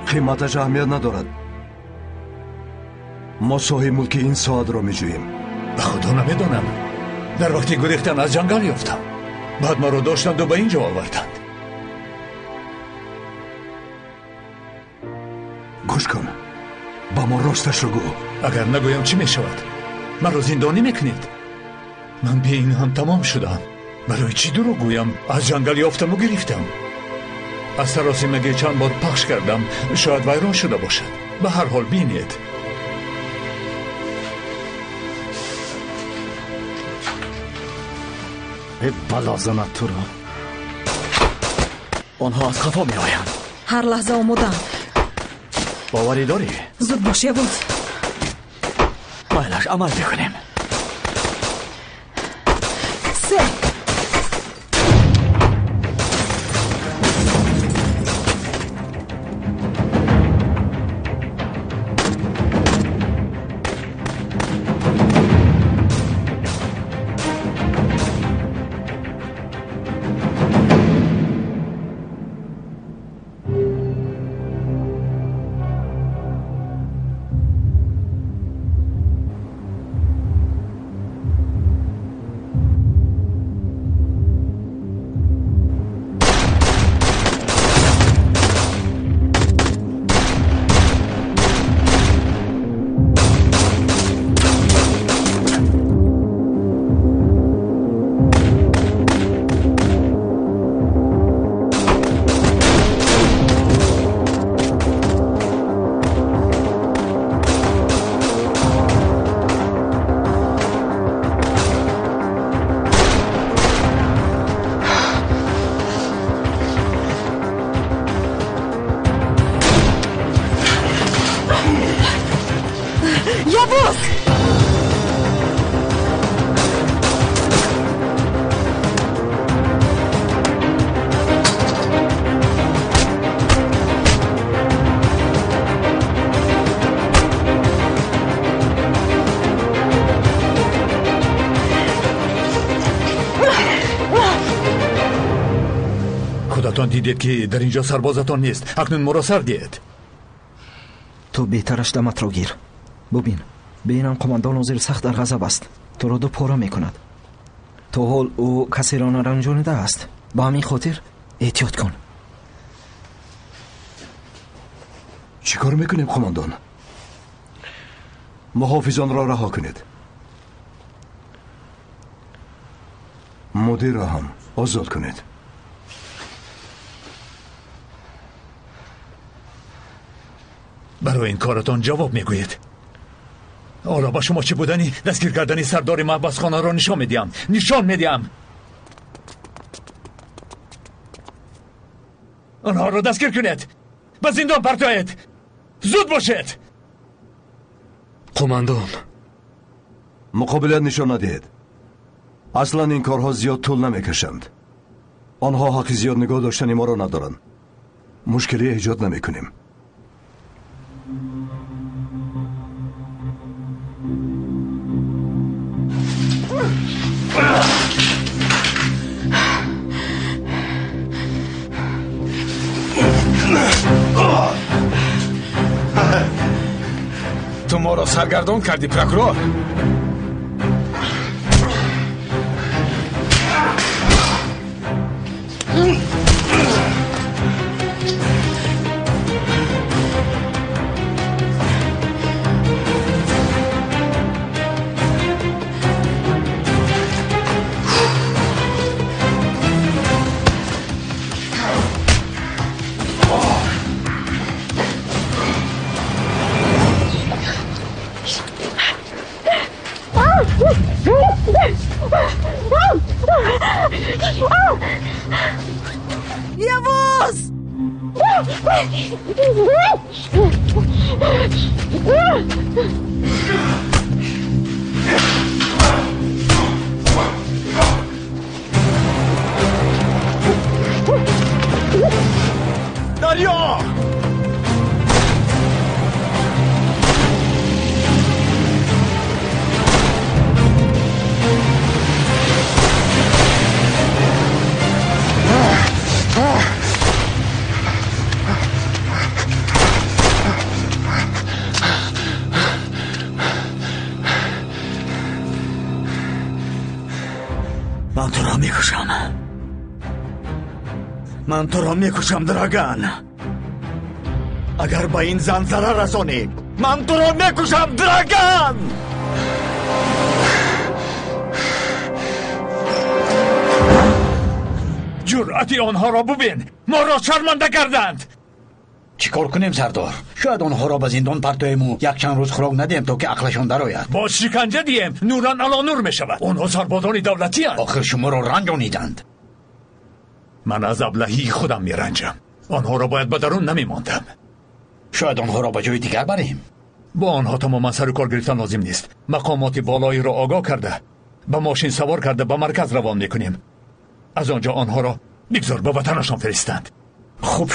قیمتش اهمیت ندارد. ما صاحب ملک این ساعت را میجوییم. به خدا نمیدانم. در وقتی گریختن از جنگل یافتم، بعد ما رو داشتند و به اینجا آوردند. گوش کن، با ما راستش رو گو. اگر نگویم چی میشود؟ من رو زندانی میکنید. من بی این هم تمام شدم. برای چی دروغ گویم؟ از جنگل یافتم و گرفتم. از سراسی مگه چند بار پخش کردم، شاید ویران شده باشد. به هر حال بینید. ای بلا زند تو را. آنها از خفا می آیند. هر لحظه آمودم. باوری داری؟ زود باش یواز. مایلش عمل بکنیم. سه. خودتان دیدید که در اینجا سربازتان نیست. اکنون ما را سر دید. تو بهترش دمت را گیر. ببین، ببینم قماندان وزیر سخت در غضب است. تو را دو پاره میکند. تو حال او کسی را نرنجانیده است. با همین خاطر احتیاط کن. چی کار میکنیم قماندان؟ محافظان را رها کنید. مدیر را هم آزاد کنید. برای این کارتان جواب میگویید. حالا با شما چه بودنی دستگیر کردنی سردار محبسخانه را نشان میدیم. آنها را دستگیر کنید. به زندان پرتایید. زود باشید. قماندان، مقابلیت نشان ندهید. اصلا این کارها زیاد طول نمیکشند. آنها حق زیاد نگاه داشتن ما را ندارند. مشکلی ایجاد نمیکنیم. تو ما را سرگردان کردی پروکورور. یواز! دریا! میکشم. من تو را میکشم دراگان. اگر با این زن ضرر رسانی من تو را میکشم دراگان. جرأتی آنها را ببین. ما را شرمنده کردند. چیکار کنیم سردار؟ شاید آنها را به زندان پرتویم و یک چند روز خوراک ندیم تا که عقلشان درآید. با شکنجه دیم نوران علی نور می شود. آنها سربازان دولتی هستند. آخر شما را رنجانیدند. من از ابلهی خودم می رنجم. آنها را باید به درون نمی ماندم. شاید آنها را به جای دیگر بریم. با آنها تماما سر و کار گرفتن لازم نیست. مقامات بالایی را آگاه کرده به ماشین سوار کرده به مرکز روان می کنیم. از آنجا آنها را بگذار به وطنشان فرستند. خوب